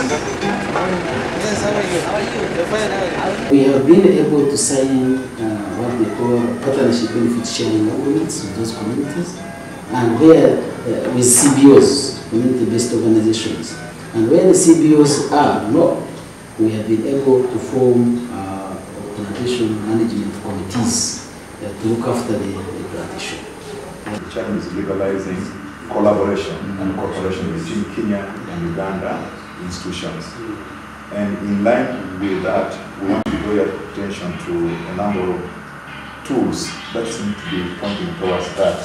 Yes, how are you? How are you? You're fine, how are you? We have been able to sign what we call partnership benefit sharing agreements with those communities, and where with CBOs, community-based organizations. And where the CBOs are not, we have been able to form plantation management committees to look after the plantation. The challenge is legalizing collaboration and cooperation between Kenya and Uganda institutions. And in line with that, we want to draw your attention to a number of tools that seem to be pointing towards that,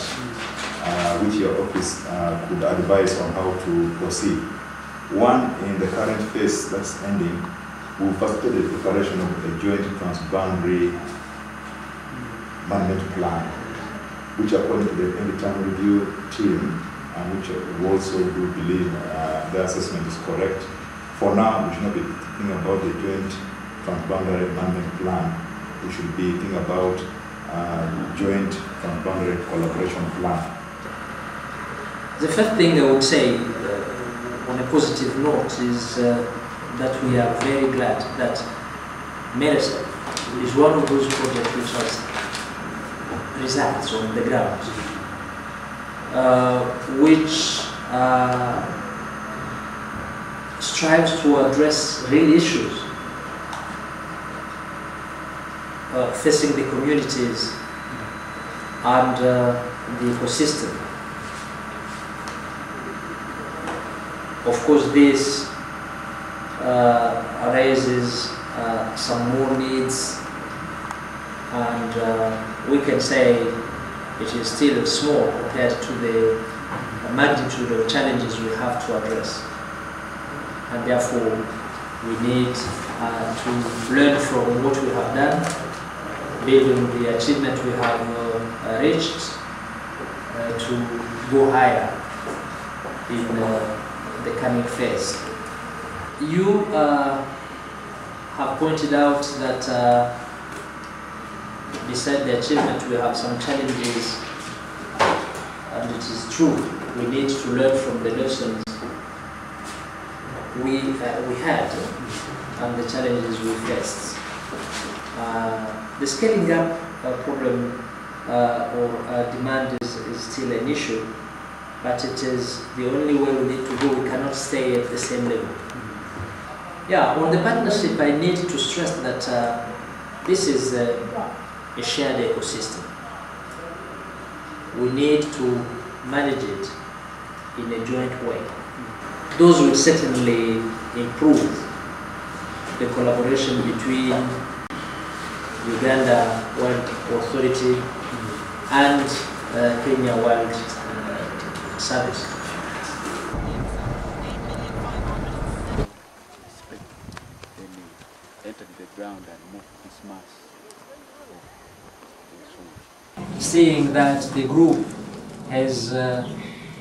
which your office could advise on how to proceed. One, in the current phase that's ending, we facilitated the preparation of a joint transboundary management plan, which according to the end-term review team, and which we also do believe the assessment is correct. For now, we should not be thinking about the joint transboundary management plan. We should be thinking about joint transboundary collaboration plan. The first thing I would say on a positive note is that we are very glad that MERECP is one of those projects which has results on the ground, which strives to address real issues facing the communities and the ecosystem. Of course, this raises some more needs, and we can say it is still small compared to the magnitude of challenges we have to address. And therefore, we need to learn from what we have done, build on the achievement we have reached, to go higher in the coming phase. You have pointed out that beside the achievement we have some challenges, and it is true, we need to learn from the lessons we had and the challenges we faced. The scaling up problem or demand is still an issue, but it is the only way we need to go. We cannot stay at the same level. Yeah, on the partnership, I need to stress that this is a shared ecosystem. We need to manage it in a joint way. Those will certainly improve the collaboration between Uganda World Authority and Kenya World Service. Entered the ground and moved this mass. Seeing that the group has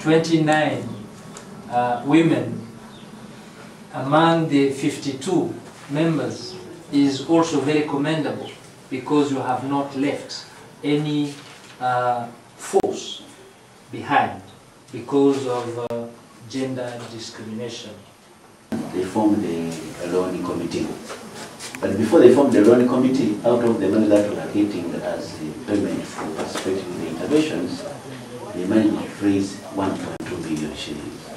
29 women among the 52 members is also very commendable, because you have not left any force behind because of gender discrimination. They formed a loan committee. But before they formed the loan committee, out of the money that we are getting as the payment for participating in the interventions, they managed to raise 1.2 million shillings.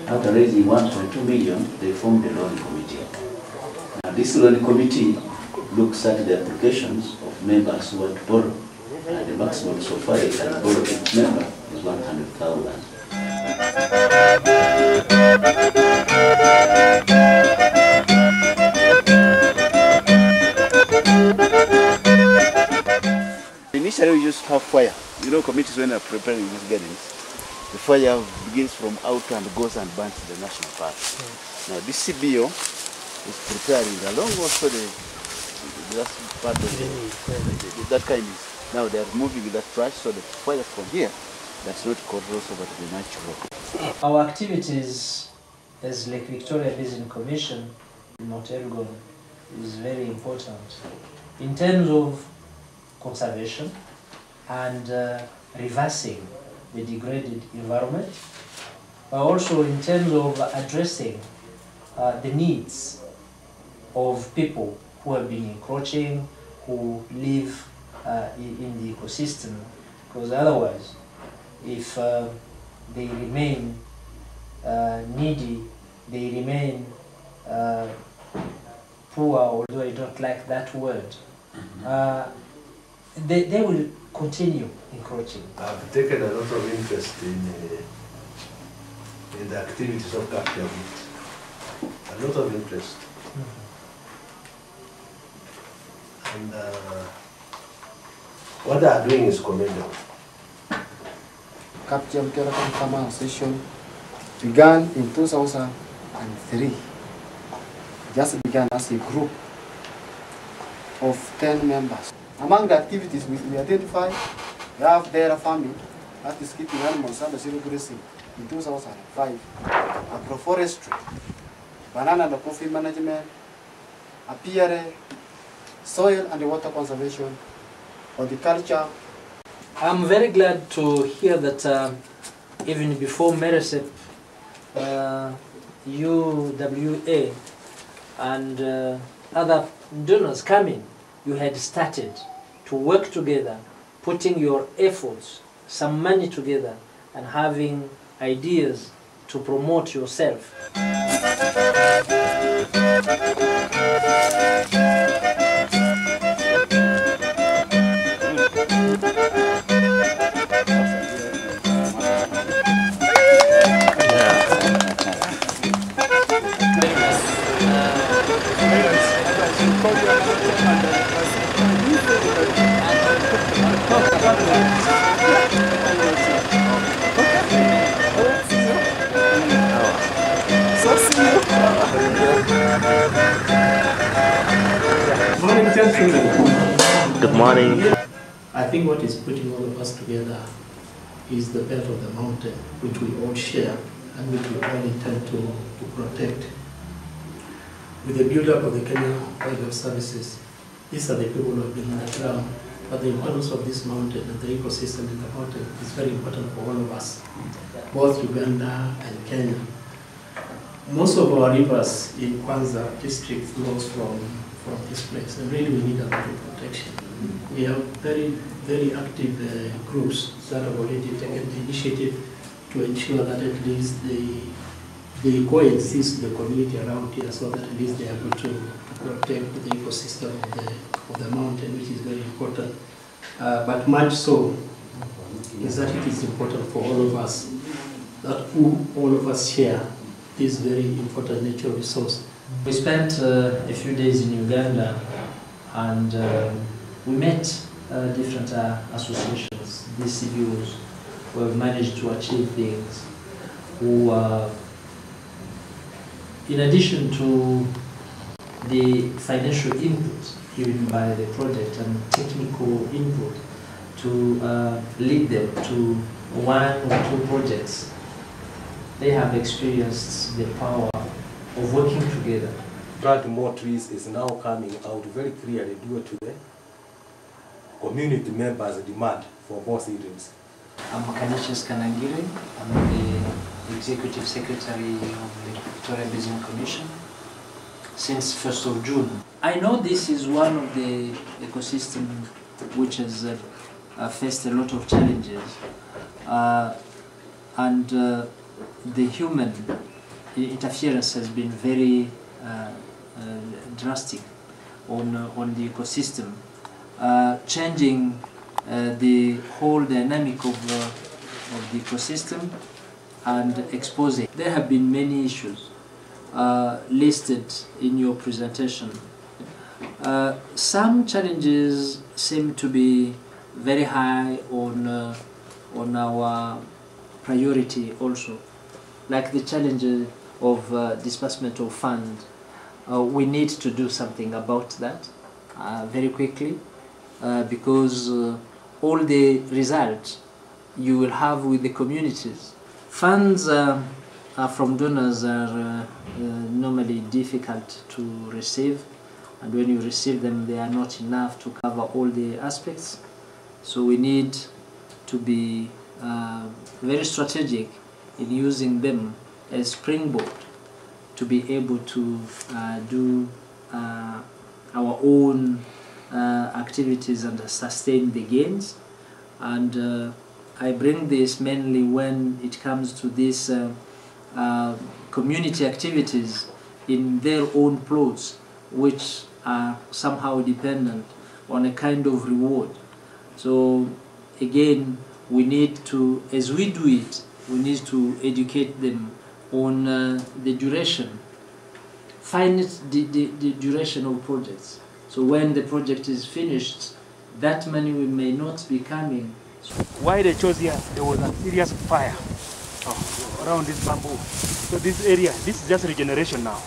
After raising 1.2 million, they formed a loan committee. Now this loan committee looks at the applications of members who want to borrow, and the maximum so far they can borrow each member is 100,000. Initially we used to have fire. You know, committees when they are preparing these gardens, the fire begins from out and goes and burns the national park. Now this CBO is preparing along also the last part of that kind is, now they are removing that trash so that fire from here does not cross over to the natural. Our activities as Lake Victoria Basin Commission in Mount Elgon is very important in terms of conservation and reversing the degraded environment, but also in terms of addressing the needs of people who have been encroaching, who live in the ecosystem, because otherwise, if they remain needy, they remain poor, although I don't like that word, they will continue encroaching. I've taken a lot of interest in the activities of capture wheat. A lot of interest. And what they are doing is commendable. Capture Farmer Association began in 2003. Just began as a group of 10 members. Among the activities we identify, we have dairy farming, that is keeping animals under zero grazing in 2005, agroforestry, banana and coffee management, apiary, soil and water conservation, horticulture. I'm very glad to hear that even before MERECP, UWA and other donors coming, you had started to work together, putting your efforts, some money together, and having ideas to promote yourself. Good morning. I think what is putting all of us together is the belt of the mountain, which we all share and which we all intend to protect. With the build-up of the Kenya Wildlife Services, these are the people who have been on the ground, but the importance of this mountain and the ecosystem in the mountain is very important for all of us, both Uganda and Kenya. Most of our rivers in Kwanza district flows from this place, and really we need a lot of protection. We have very, very active groups that have already taken the initiative to ensure that at least they coexist with the community around here, so that at least they are able to protect the ecosystem of the mountain, which is very important. But much so is that it is important for all of us, that all of us share this very important natural resource. We spent a few days in Uganda, and we met different associations, DCBOs, who have managed to achieve things, who in addition to the financial input given by the project and technical input to lead them to one or two projects, they have experienced the power of working together. Plant more trees is now coming out very clearly due to the community members' demand for more seedlings. I'm Canisius Kanangire. I'm the Executive Secretary of Lake Victoria Basin Commission since 1st of June. I know this is one of the ecosystems which has faced a lot of challenges, and the human interference has been very drastic on the ecosystem, changing the whole dynamic of the ecosystem and exposing. There have been many issues listed in your presentation. Some challenges seem to be very high on our priority also, like the challenge of disbursement of funds. We need to do something about that very quickly, because all the results you will have with the communities. Funds from donors are normally difficult to receive, and when you receive them, they are not enough to cover all the aspects. So we need to be very strategic in using them as springboard to be able to do our own activities and sustain the gains. And I bring this mainly when it comes to these community activities in their own plots, which are somehow dependent on a kind of reward. So again, we need to, as we do it, we need to educate them on the duration, find the duration of projects. So when the project is finished, that money may not be coming. Why they chose here, there was a serious fire around this bamboo. So this area, this is just regeneration now.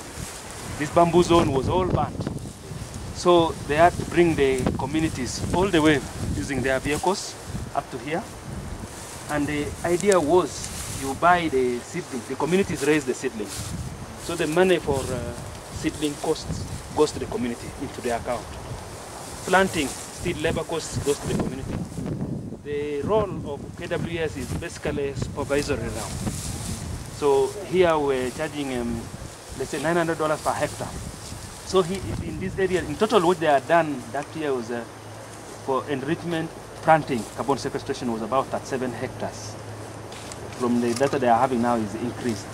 This bamboo zone was all burnt. So they had to bring the communities all the way using their vehicles up to here. And the idea was you buy the seedlings, the communities raise the seedlings. So the money for seedling costs goes to the community, into their account. Planting, still labor costs goes to the community. The role of KWS is basically supervisory now. So here we're charging, let's say $900 per hectare. So in this area, in total what they had done that year was for enrichment, planting, carbon sequestration was about 37 hectares. From the data they are having now is increased.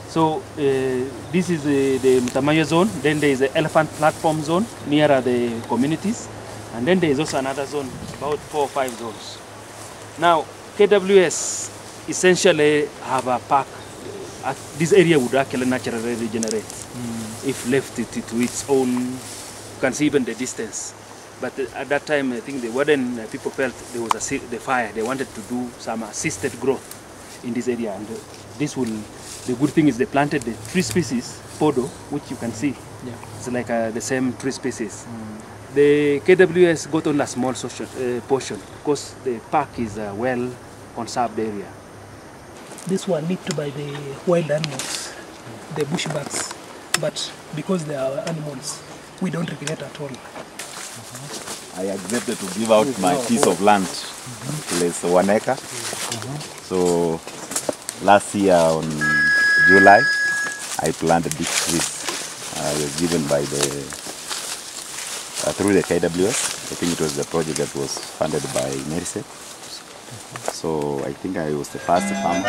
So this is the Mutamayo zone, then there is the elephant platform zone nearer the communities, and then there is also another zone, about 4 or 5 zones. Now, KWS essentially have a park. This area would actually naturally regenerate if left to its own. You can see even the distance. But at that time, I think the warden people felt there was the fire. They wanted to do some assisted growth in this area, and this will. The good thing is they planted the tree species, podo, which you can see. Yeah. It's like the same tree species. The KWS got on a small portion because the park is a well-conserved area. This one need to buy the wild animals, the bushbacks, but because they are animals, we don't regret at all. I accepted to give out my piece of land, place 1 acre. So last year on July, I planted these trees. I was given by through the KWS. I think it was the project that was funded by MERECP. So I think I was the first farmer.